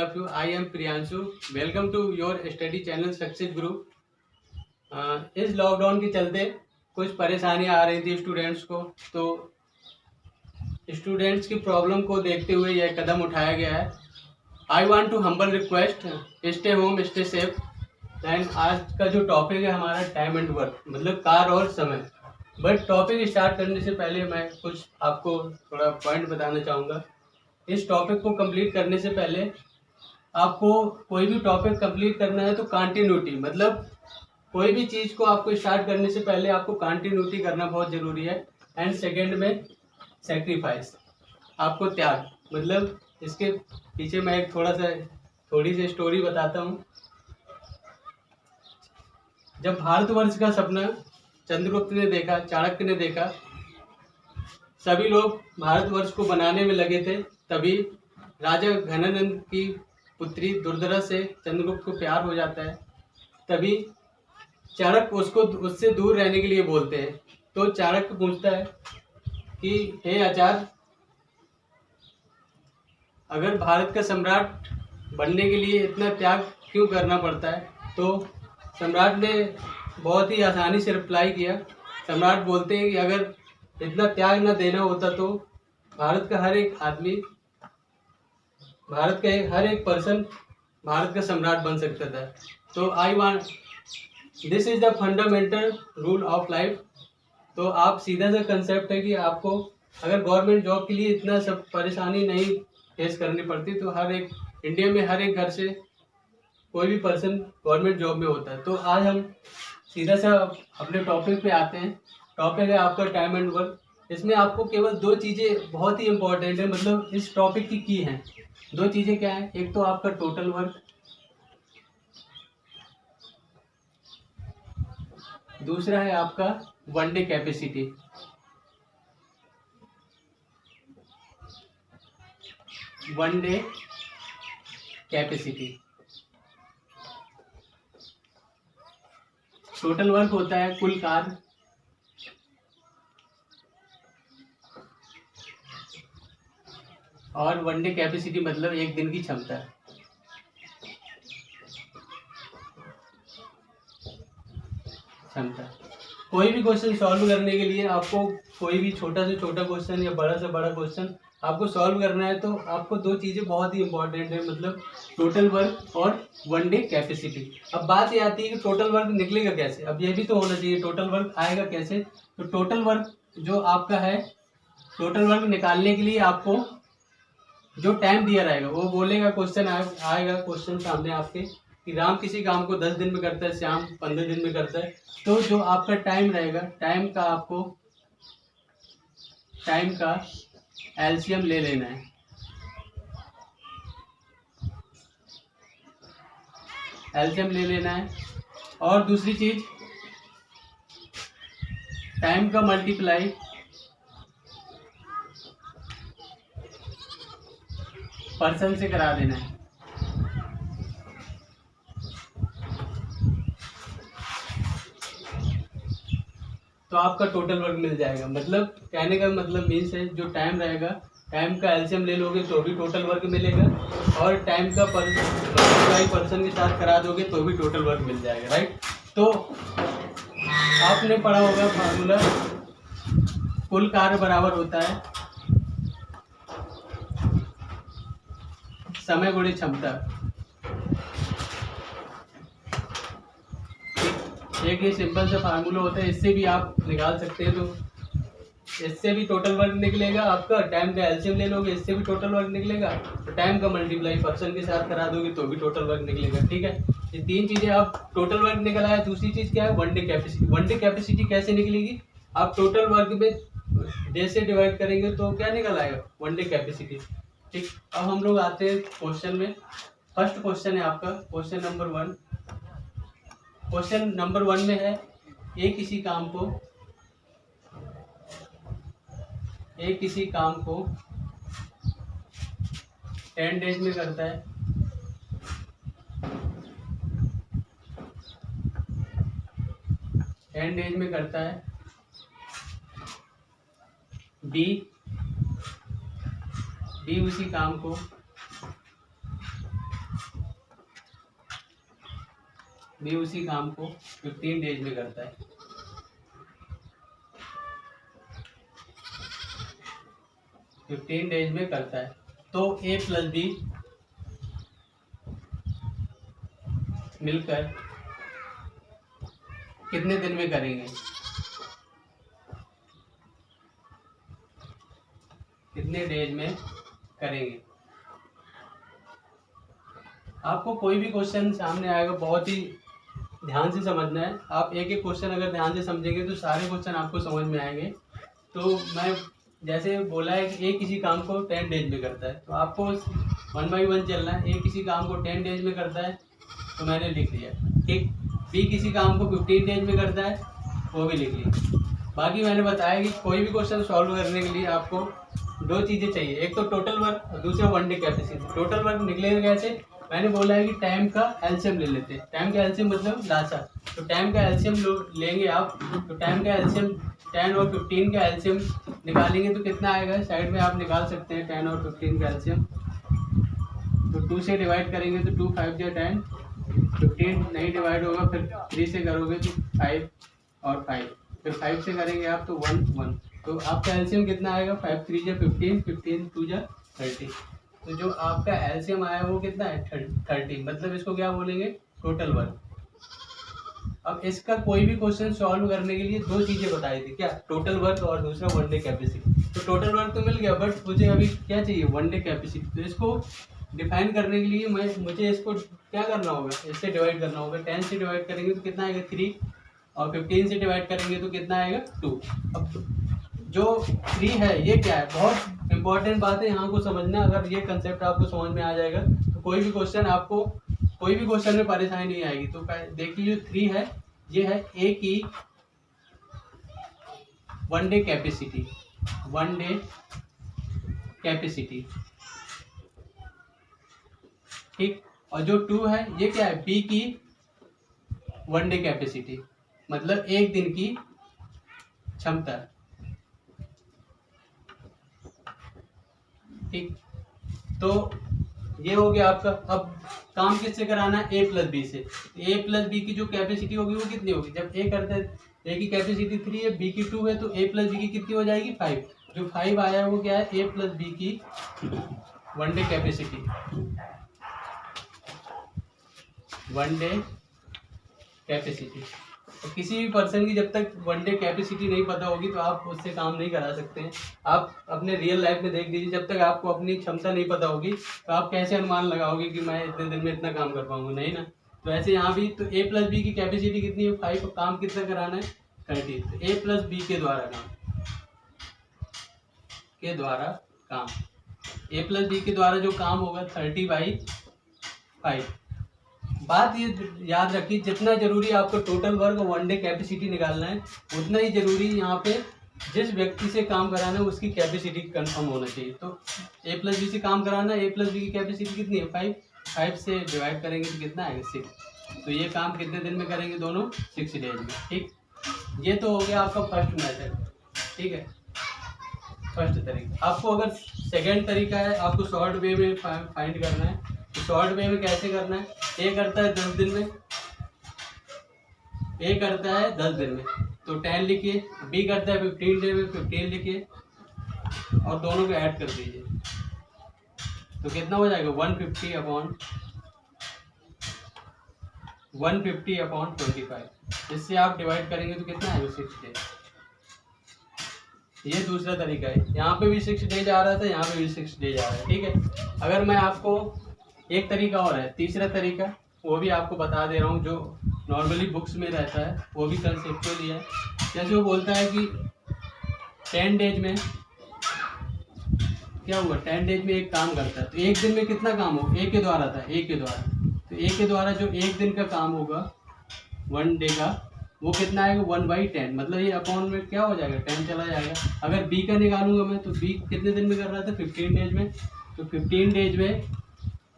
of you. I am Priyanshu. Welcome to your study channel Success Group. इस lockdown के चलते कुछ परेशानियां आ रही थी स्टूडेंट्स को, तो स्टूडेंट्स की प्रॉब्लम को देखते हुए यह कदम उठाया गया है. I want to humble request, stay home stay safe. And आज का जो टॉपिक है हमारा टाइम एंड वर्क, मतलब कार्य और समय. बट टॉपिक स्टार्ट करने से पहले मैं कुछ आपको थोड़ा पॉइंट बताना चाहूँगा. इस टॉपिक को कंप्लीट करने से पहले आपको कोई भी टॉपिक कंप्लीट करना है तो कंटिन्यूटी, मतलब कोई भी चीज़ को आपको स्टार्ट करने से पहले आपको कंटिन्यूटी करना बहुत ज़रूरी है. एंड सेकंड में सेक्रीफाइस, आपको त्याग. मतलब इसके पीछे मैं एक थोड़ी सी स्टोरी बताता हूँ. जब भारतवर्ष का सपना चंद्रगुप्त ने देखा, चाणक्य ने देखा, सभी लोग भारतवर्ष को बनाने में लगे थे, तभी राजा घनानंद की पुत्री दुर्धरा से चंद्रगुप्त को प्यार हो जाता है. तभी चाणक्य उससे दूर रहने के लिए बोलते हैं. तो चाणक्य पूछता है कि हे आचार्य, अगर भारत का सम्राट बनने के लिए इतना त्याग क्यों करना पड़ता है? तो सम्राट ने बहुत ही आसानी से रिप्लाई किया. सम्राट बोलते हैं कि अगर इतना त्याग न देना होता तो भारत का हर एक आदमी, भारत का हर एक पर्सन भारत का सम्राट बन सकता था. तो I want, this is the fundamental rule of life. तो आप सीधा सा कंसेप्ट है कि आपको अगर गवर्नमेंट जॉब के लिए इतना सब परेशानी नहीं फेस करनी पड़ती, तो हर एक इंडिया में हर एक घर से कोई भी पर्सन गवर्नमेंट जॉब में होता है. तो आज हम सीधा सा अपने टॉपिक पे आते हैं. टॉपिक है आपका टाइम एंड वर्क. इसमें आपको केवल दो चीज़ें बहुत ही इंपॉर्टेंट है, मतलब इस टॉपिक की हैं. दो चीज़ें क्या हैं? एक तो आपका टोटल वर्क, दूसरा है आपका one day capacity. One day capacity. Total work होता है कुल कार्य, और वन डे कैपेसिटी मतलब एक दिन की क्षमता. कोई भी क्वेश्चन सॉल्व करने के लिए आपको कोई भी छोटा से छोटा क्वेश्चन या बड़ा से बड़ा क्वेश्चन आपको सॉल्व करना है, तो आपको दो चीज़ें बहुत ही इंपॉर्टेंट है, मतलब टोटल वर्क और वन डे कैपेसिटी. अब बात ये आती है कि टोटल वर्क निकलेगा कैसे. अब ये भी तो होना चाहिए, टोटल वर्क आएगा कैसे. तो टोटल वर्क जो आपका है, टोटल वर्क निकालने के लिए आपको जो टाइम दिया रहेगा, वो बोलेगा, क्वेश्चन आएगा क्वेश्चन सामने आपके कि राम किसी काम को 10 दिन में करता है, श्याम 15 दिन में करता है. तो जो आपका टाइम रहेगा, टाइम का आपको टाइम का एलसीएम ले लेना है. एलसीएम ले लेना है. और दूसरी चीज, टाइम का मल्टीप्लाई पर्सन से करा देना है. तो आपका टोटल वर्क मिल जाएगा. मतलब कहने का मतलब मीन्स है, जो टाइम रहेगा, टाइम का एलसीएम ले लोगे तो भी टोटल वर्क मिलेगा, और टाइम का मल्टीप्लाई पर्सन के साथ करा दोगे तो भी टोटल वर्क मिल जाएगा. राइट. तो आपने पढ़ा होगा फार्मूला, कुल कार्य बराबर होता है समय गुणे क्षमता. एक ये सिंपल सा फार्मूला होता है, इससे भी आप निकाल सकते हैं. तो इससे भी टोटल वर्क निकलेगा आपका. टाइम का एलसीएम ले लोगे, इससे भी टोटल वर्क निकलेगा. तो टाइम का मल्टीप्लाई पर्सन के साथ करा दोगे तो भी टोटल वर्क निकलेगा. ठीक है, ये तीन चीज़ें. आप टोटल वर्क निकल आया. दूसरी चीज़ क्या है? One day capacity. One day capacity कैसे निकलेगी? आप टोटल वर्क में डे से डिवाइड करेंगे तो क्या निकल आएगा? One day capacity. ठीक. अब हम लोग आते हैं क्वेश्चन में. फर्स्ट क्वेश्चन है आपका क्वेश्चन नंबर 1. क्वेश्चन नंबर 1 में है, एक किसी काम को 10 डेज में करता है. 10 डेज में करता है. बी उसी काम को बी उसी काम को 15 डेज में करता है। तो ए प्लस बी मिलकर कितने दिन में करेंगे? कितने डेज में करेंगे? आपको कोई भी क्वेश्चन सामने आएगा, बहुत ही ध्यान से समझना है। आप एक एक क्वेश्चन अगर ध्यान से समझेंगे तो सारे क्वेश्चन आपको समझ में आएंगे। तो मैं जैसे बोला है कि ए किसी काम को 10 डेज में करता है, तो आपको 1 बाई 1 चलना है। ए किसी काम को 10 डेज में करता है तो मैंने लिख लिया, ठीक। बी किसी काम को 15 डेज में करता है, वो भी लिख लिया। बाकी मैंने बताया कि कोई भी क्वेश्चन सॉल्व करने के लिए आपको दो चीज़ें चाहिए, एक तो टोटल वर्क और दूसरा one day capacity. Total work निकलेगा कैसे? मैंने बोला है कि टाइम का एलसीएम ले लेते हैं। टाइम का एलसीएम मतलब लासा, तो टाइम का एलसीएम लेंगे आप, तो टाइम का एलसीएम 10 और 15 का एलसीएम निकालेंगे तो कितना आएगा? साइड में आप निकाल सकते हैं 10 और 15 का एलसीएम। तो 2 से डिवाइड करेंगे तो 2 5 या 10, 15 नहीं डिवाइड होगा, फिर 3 से करोगे तो 5 और 5, फिर 5 से करेंगे आप तो 1 1। तो आपका एलसीएम कितना आएगा? 5 3 या 15, 15 2 या 30। तो जो आपका एलसीएम आया वो कितना है? 30। मतलब इसको क्या बोलेंगे? Total work. अब इसका कोई भी क्वेश्चन सॉल्व करने के लिए दो चीजें बताई थी, क्या? टोटल वर्क और दूसरा वन डे कैपेसिटी। तो टोटल वर्क तो मिल गया, बट मुझे अभी क्या चाहिए? One day capacity. तो इसको डिफाइन करने के लिए मुझे इसको क्या करना होगा? इससे डिवाइड करना होगा। 10 से डिवाइड करेंगे तो कितना आएगा? 3, और 15 से डिवाइड करेंगे तो कितना आएगा? 2। अब जो 3 है ये क्या है? बहुत इंपॉर्टेंट बात है, यहाँ को समझना। अगर ये कंसेप्ट आपको समझ में आ जाएगा तो कोई भी क्वेश्चन में परेशानी नहीं आएगी। तो देखिए जो 3 है ये है ए की वन डे कैपेसिटी, ठीक। और जो 2 है ये क्या है? बी की वन डे कैपेसिटी, मतलब एक दिन की क्षमता, ठीक। तो ये हो गया आपका। अब काम किससे कराना है? ए प्लस बी से। ए प्लस बी की जो कैपेसिटी होगी वो कितनी होगी? जब ए करता है, ए की कैपेसिटी 3 है, बी की 2 है, तो ए प्लस बी की कितनी हो जाएगी? 5। जो 5 आया है वो क्या है? ए प्लस बी की वन डे कैपेसिटी, तो किसी भी पर्सन की जब तक वन डे कैपेसिटी नहीं पता होगी तो आप उससे काम नहीं करा सकते हैं। आप अपने रियल लाइफ में देख लीजिए, जब तक आपको अपनी क्षमता नहीं पता होगी तो आप कैसे अनुमान लगाओगे कि मैं इतने दिन में इतना काम कर पाऊंगा? नहीं ना। तो ऐसे यहाँ भी तो ए प्लस बी की कैपेसिटी कितनी है? 5। काम कितना कराना है? 30। तो ए प्लस बी के द्वारा काम, ए प्लस बी के द्वारा जो काम होगा 30/5। बात ये याद रखिए, जितना जरूरी आपको टोटल वर्क और वन डे कैपेसिटी निकालना है, उतना ही जरूरी यहाँ पे जिस व्यक्ति से काम कराना है उसकी कैपेसिटी कंफर्म होना चाहिए। तो ए प्लस बी से काम कराना है, ए प्लस बी की कैपेसिटी कितनी है? 5। 5 से डिवाइड करेंगे तो कितना आएगा? 6। तो ये काम कितने दिन में करेंगे दोनों? 6 डेज में, ठीक। ये तो हो गया आपका फर्स्ट मेथड, ठीक है, फर्स्ट तरीका। आपको अगर सेकेंड तरीका है, आपको शॉर्ट वे में फाइंड करना है, तो शॉर्ट वे में कैसे करना है? ए करता है 10 दिन में, ए करता है 10 दिन में तो 10 लिखिए, बी करता है 15 डे में 15 लिखिए, और दोनों को ऐड कर दीजिए तो कितना हो जाएगा? 150/25। इससे आप डिवाइड करेंगे तो कितना आएगा? 6 डे। ये दूसरा तरीका है। यहाँ पे भी 6 डेज आ रहा था, यहाँ पे भी 6 डेज आ रहा है, ठीक है। अगर मैं आपको एक तरीका और है, तीसरा तरीका, वो भी आपको बता दे रहा हूँ, जो नॉर्मली बुक्स में रहता है, वो भी कंसेप्चुअल ही है। जैसे वो बोलता है कि 10 डेज में क्या हुआ? 10 डेज में एक काम करता है, तो एक दिन में कितना काम होगा? ए के द्वारा था, ए के द्वारा। तो ए के द्वारा जो एक दिन का काम होगा वन डे का, वो कितना आएगा? 1/10। मतलब ये अपॉन में क्या हो जाएगा? 10 चला जाएगा। अगर बी का निकालूंगा मैं, तो बी कितने दिन में कर रहा था? 15 डेज में। तो 15 डेज में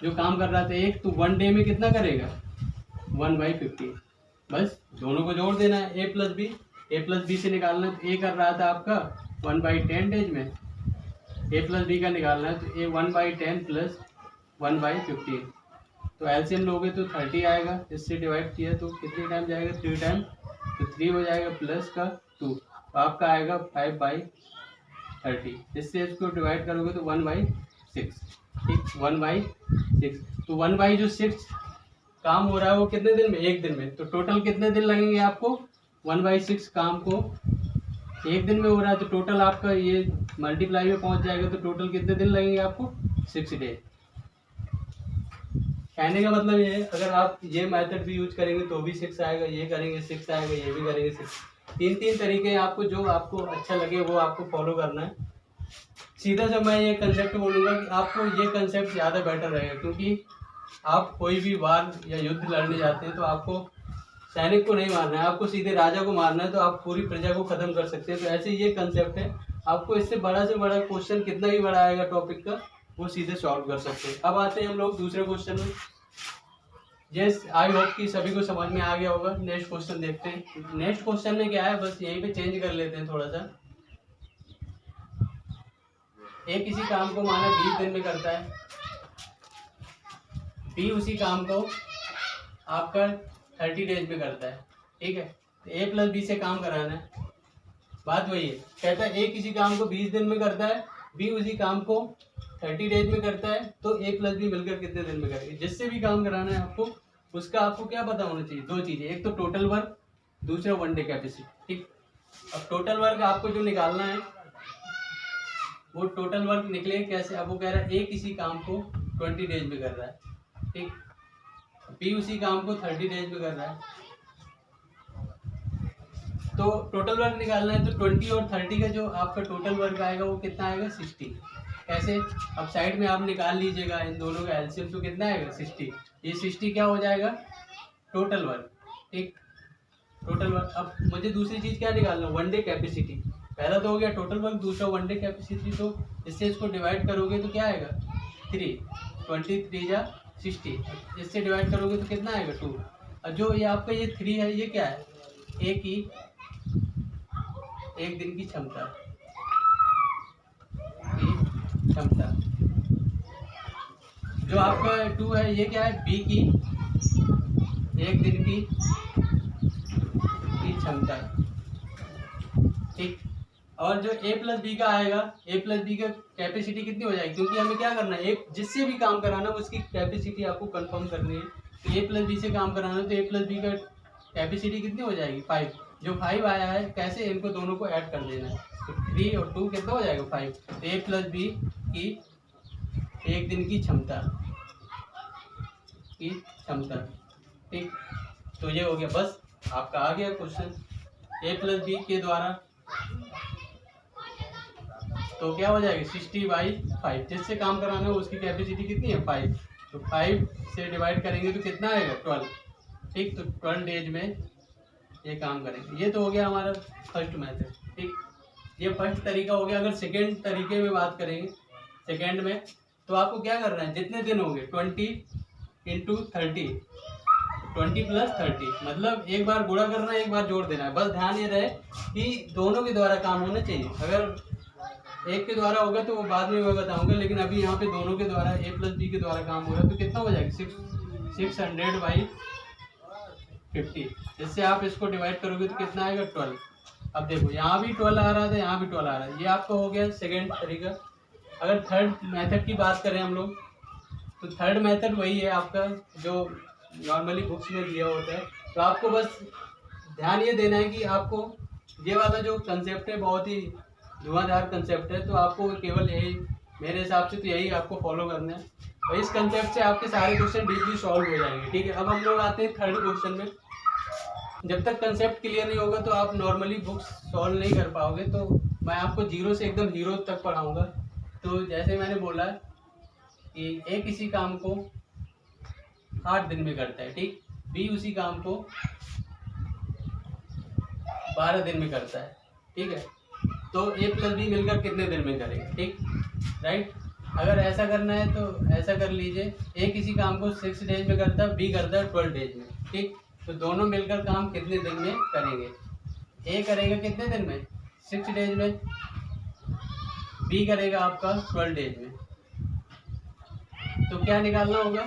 जो काम कर रहा था एक, तो 1 डे में कितना करेगा? 1/15। बस दोनों को जोड़ देना है, ए प्लस बी से निकालना है। तो ए कर रहा था आपका 1/10 डेज में, ए प्लस बी का निकालना है, तो ए 1/10 प्लस 1/15। तो एलसीएम लोगे तो 30 आएगा, इससे डिवाइड किया तो कितने टाइम जाएगा, 3 टाइम, तो 3 हो जाएगा प्लस का 2, तो आपका आएगा 5/30। इससे इसको डिवाइड करोगे तो 1/6, ठीक, 1/6। तो 1/6 काम हो रहा है वो कितने दिन में, एक दिन में। तो टोटल कितने दिन लगेंगे आपको, 1/6 काम को एक दिन में हो रहा है, तो टोटल आपका ये मल्टीप्लाई में पहुंच जाएगा, तो टोटल कितने दिन लगेंगे आपको, 6 डे। कहने का मतलब ये है, अगर आप ये मेथड भी यूज करेंगे तो भी 6 आएगा, ये करेंगे 6 आएगा, ये भी करेंगे 6। 3 तरीके हैं, आपको जो आपको अच्छा लगे वो आपको फॉलो करना है। सीधा सा मैं ये कंसेप्ट बोलूँगा कि आपको ये कंसेप्ट ज़्यादा बेटर रहेगा, क्योंकि आप कोई भी वार या युद्ध लड़ने जाते हैं तो आपको सैनिक को नहीं मारना है, आपको सीधे राजा को मारना है, तो आप पूरी प्रजा को खत्म कर सकते हैं। तो ऐसे ये कंसेप्ट है, आपको इससे बड़ा से बड़ा क्वेश्चन कितना ही बड़ा आएगा टॉपिक का, वो सीधे सॉल्व कर सकते हैं। अब आते हैं हम लोग दूसरे क्वेश्चन में। यस, आई होप कि सभी को समझ में आ गया होगा। नेक्स्ट क्वेश्चन देखते हैं। नेक्स्ट क्वेश्चन में क्या है, बस यहीं पे चेंज कर लेते हैं थोड़ा सा। एक किसी काम को माना 20 दिन में करता है, बी उसी काम को आपका 30 डेज में करता है, ठीक है। तो ए प्लस बी से काम कराना है, बात वही है। कहता है ए किसी काम को 20 दिन में करता है, बी उसी काम को 30 डेज में करता है, तो ए प्लस बी मिलकर कितने दिन में करेंगे। जिससे भी काम कराना है आपको, उसका आपको क्या पता होना चाहिए, 2 चीज़ें, एक तो टोटल वर्क, दूसरा 1 डे कैपेसिटी, ठीक। अब टोटल वर्क आपको जो निकालना है वो टोटल वर्क निकले कैसे। अब वो कह रहा है ए किसी काम को 20 डेज में कर रहा है, ठीक, बी उसी काम को 30 डेज में कर रहा है, तो टोटल वर्क निकालना है। तो 20 और 30 का जो आपका टोटल वर्क आएगा वो कितना आएगा, 60। कैसे, अब साइड में आप निकाल लीजिएगा इन दोनों का एलसीएम, तो कितना आएगा, 60। ये 60 क्या हो जाएगा, टोटल वर्क, ठीक, टोटल वर्क। अब मुझे दूसरी चीज़ क्या निकालना है, 1 डे कैपेसिटी। पहला तो हो गया टोटल वर्क, दूसरा 1 डे कैपेसिटी। तो इससे इसको डिवाइड करोगे तो क्या आएगा, 3, 23 या 60, इससे डिवाइड करोगे तो कितना आएगा, 2। और जो ये आपका ये 3 है, ये क्या है, एक दिन की क्षमता, क्षमता। जो आपका 2 है, ये क्या है, बी की एक दिन की क्षमता, ठीक। और जो ए प्लस बी का आएगा, ए प्लस बी का कैपेसिटी कितनी हो जाएगी, क्योंकि हमें क्या करना है, एक जिससे भी काम कराना है उसकी कैपेसिटी आपको कंफर्म करनी है। तो ए प्लस बी से काम कराना है, तो ए प्लस बी का कैपेसिटी कितनी हो जाएगी, 5। जो 5 आया है, कैसे, इनको दोनों को ऐड कर देना है, तो 3 और 2 कितना हो जाएगा, 5। तो ए प्लस बी की एक दिन की क्षमता, ठीक। तो ये हो गया, बस आपका आ गया क्वेश्चन। ए प्लस बी के द्वारा तो क्या हो जाएगा, 60/5, जिससे काम कराना है उसकी कैपेसिटी कितनी है, 5। तो 5 से डिवाइड करेंगे तो कितना आएगा, 12, ठीक। तो 12 डेज में ये काम करेंगे। ये तो हो गया हमारा फर्स्ट मेथड, ठीक। ये फर्स्ट तरीका हो गया। अगर सेकेंड तरीके में बात करेंगे, सेकेंड में तो आपको क्या करना है, जितने दिन होंगे 20 × 30, 20 + 30, मतलब एक बार गुणा करना है, एक बार जोड़ देना है। बस ध्यान ये रहे कि दोनों के द्वारा काम होना चाहिए। अगर एक के द्वारा होगा तो वो बाद में मैं बताऊंगा, लेकिन अभी यहाँ पे दोनों के द्वारा, ए प्लस बी के द्वारा काम हो रहा है, तो कितना हो जाएगा, 600/50। इससे आप इसको डिवाइड करोगे तो कितना आएगा, 12। अब देखो यहाँ भी 12 आ रहा था, यहाँ भी 12 आ रहा है। ये आपका हो गया सेकेंड तरीका। अगर थर्ड मेथड की बात करें हम लोग, तो थर्ड मेथड वही है आपका जो नॉर्मली बुक्स में दिया होता है। तो आपको बस ध्यान ये देना है कि आपको ये वाला जो कंसेप्ट है बहुत ही धुआंधार कंसेप्ट है, तो आपको केवल यही, मेरे हिसाब से तो यही आपको फॉलो करना है, और इस कंसेप्ट से आपके सारे क्वेश्चन डीपली सॉल्व हो जाएंगे, ठीक है। अब हम लोग आते हैं थर्ड क्वेश्चन में। जब तक कंसेप्ट क्लियर नहीं होगा तो आप नॉर्मली बुक्स सॉल्व नहीं कर पाओगे, तो मैं आपको 0 से एकदम हीरो तक पढ़ाऊँगा। तो जैसे मैंने बोला कि ए किसी काम को 8 दिन में करता है, ठीक, बी उसी काम को 12 दिन में करता है, ठीक है। तो ए प्लस बी मिलकर कितने दिन में करेंगे, ठीक, राइट। अगर ऐसा करना है तो ऐसा कर लीजिए, ए किसी काम को 6 डेज में करता है, बी करता है 12 डेज में, ठीक। तो दोनों मिलकर काम कितने दिन में करेंगे, ए करेगा कितने दिन में, 6 डेज में, बी करेगा आपका 12 डेज में। तो क्या निकालना होगा,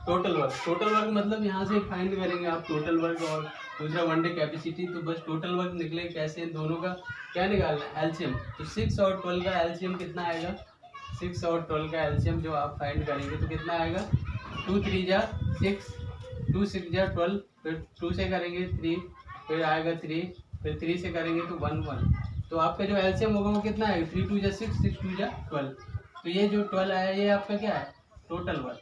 टोटल वर्क मतलब यहाँ से फाइंड करेंगे आप टोटल वर्क और दूसरा वनडे कैपेसिटी। तो बस टोटल वर्क निकले कैसे, इन दोनों का क्या निकालना है, एलसीएम। तो 6 और 12 का एलसीएम कितना आएगा, 6 और 12 का एलसीएम जो आप फाइंड करेंगे तो कितना आएगा, 2 3 जा 6, 2 6 जा 12, फिर 2 से करेंगे 3, फिर आएगा 3, फिर 3 से करेंगे तो 1 1। तो आपका जो एलसीएम होगा वो कितना आएगा, 3 2 जा 6, 6 2 जा 12। तो ये जो 12 आया ये आपका क्या है, टोटल वर्क।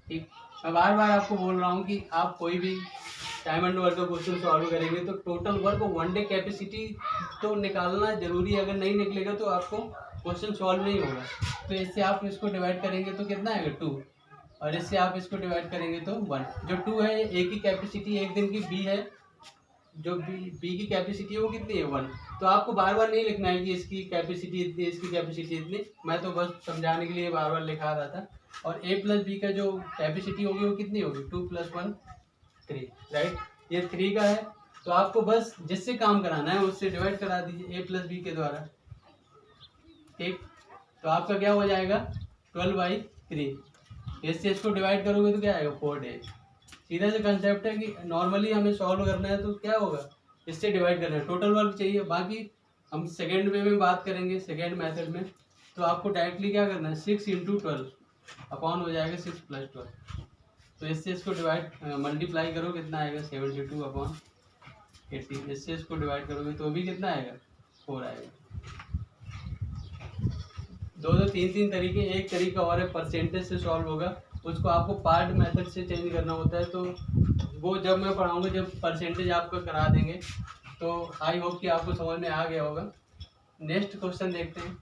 ठीक, मैं बार बार आपको बोल रहा हूँ कि आप कोई भी टाइम एंड वर्क का क्वेश्चन सॉल्व करेंगे तो टोटल वर्क और वनडे कैपेसिटी तो निकालना जरूरी है। अगर नहीं निकलेगा तो आपको क्वेश्चन सॉल्व नहीं होगा। तो इससे आप इसको डिवाइड करेंगे तो कितना आएगा, 2, और इससे आप इसको डिवाइड करेंगे तो 1। जो 2 है ए की कैपेसिटी एक दिन की, बी है जो बी की कैपेसिटी है वो कितनी है, 1। तो आपको बार बार नहीं लिखना है कि इसकी कैपेसिटी इतनी, इसकी कैपेसिटी इतनी, मैं तो बस समझाने के लिए बार बार लिखा रहा था। और ए प्लस बी का जो कैपेसिटी होगी वो कितनी होगी, 2 + 1 3, राइट। ये 3 का है तो आपको बस जिससे काम कराना है उससे डिवाइड करा दीजिए ए प्लस बी के द्वारा। ठीक, तो आपका क्या हो जाएगा, 12/3। इससे इसको डिवाइड करोगे तो क्या आएगा, 4 डेज। सीधा से कंसेप्ट है कि नॉर्मली हमें सॉल्व करना है तो क्या होगा, इससे डिवाइड करना है, टोटल वर्क चाहिए। बाकी हम सेकेंड वे में बात करेंगे, सेकेंड मेथड में। तो आपको डायरेक्टली क्या करना है, 6 × 12 अपॉन हो जाएगा 6 + 12। तो इससे इसको डिवाइड मल्टीप्लाई करो कितना आएगा, 72/80। इससे इसको डिवाइड करोगे तो भी कितना आएगा, 4 आएगा। 2 3 तरीके, एक तरीका और है परसेंटेज से सॉल्व होगा, उसको आपको पार्ट मेथड से चेंज करना होता है। तो वो जब मैं पढ़ाऊँगा, जब परसेंटेज आपको करा देंगे, तो आई होप कि आपको समझ में आ गया होगा। नेक्स्ट क्वेश्चन देखते हैं।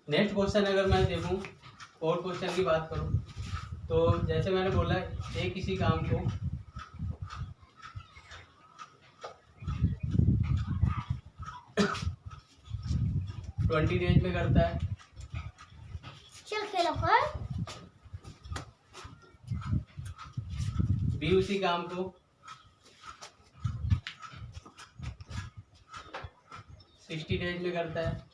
नेक्स्ट क्वेश्चन अगर मैं देखूं और क्वेश्चन की बात करूं तो जैसे मैंने बोला एक किसी काम को 20 डेज में करता है। चल खेलो कर। बी उसी काम को 60 डेज में करता है।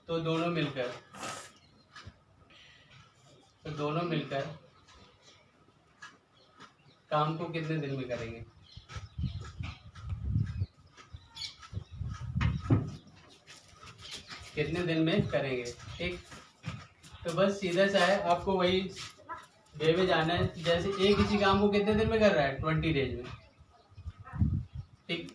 तो दोनों मिलकर काम को कितने दिन में करेंगे। कितने दिन में करेंगे, ठीक। तो बस सीधा सा है, आपको वही वे में जाना है। जैसे ए किसी काम को कितने दिन में कर रहा है, 20 डेज में, ठीक।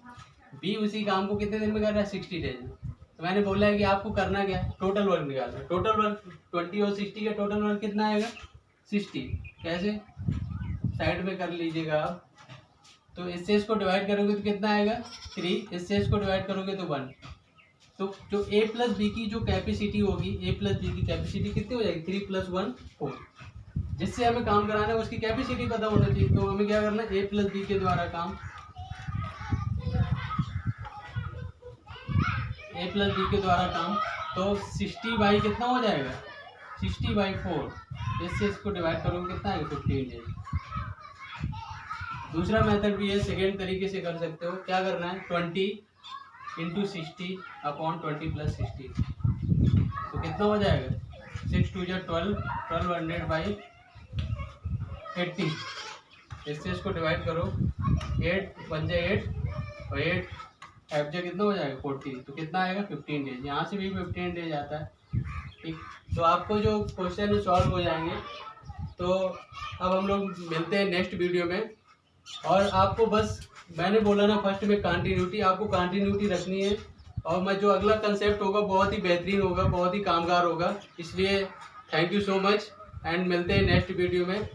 बी उसी काम को कितने दिन में कर रहा है, 60 डेज में। तो मैंने बोला है कि आपको करना क्या है, टोटल वर्क निकालना है। टोटल वर्क 20 और 60 का टोटल वर्क कितना आएगा, 60। कैसे, साइड में कर लीजिएगा आप। तो इससे इसको डिवाइड करोगे तो कितना आएगा, 3। इससे इसको डिवाइड करोगे तो 1। तो जो ए प्लस बी की जो कैपेसिटी होगी, ए प्लस बी की कैपेसिटी कितनी हो जाएगी, 3 + 1 4। जिससे हमें काम कराना है उसकी कैपेसिटी पता होना चाहिए। तो हमें क्या करना है, ए प्लस बी के द्वारा काम, ए प्लस बी के द्वारा काम। तो 60 बाई कितना हो जाएगा, 60/4। इससे इसको डिवाइड करोगे कितना आएगा, 15 डेज। दूसरा मेथड भी है, सेकेंड तरीके से कर सकते हो। क्या करना है, 20 × 60 अपॉन 20 + 60। तो कितना हो जाएगा, 6 2 = 12, 1200/80। इससे इसको डिवाइड करो, 8 1 × 8 और 8 5 × कितना हो जाएगा, 40। तो कितना आएगा, 15 डेज। यहाँ से भी 15 डेज आता है, ठीक। तो आपको जो क्वेश्चन सॉल्व हो जाएंगे। तो अब हम लोग मिलते हैं नेक्स्ट वीडियो में। और आपको बस मैंने बोला ना फर्स्ट में कंटिन्यूटी, आपको कंटिन्यूटी रखनी है। और मैं जो अगला कंसेप्ट होगा बहुत ही बेहतरीन होगा, बहुत ही कामगार होगा। इसलिए thank you so much and मिलते हैं नेक्स्ट वीडियो में।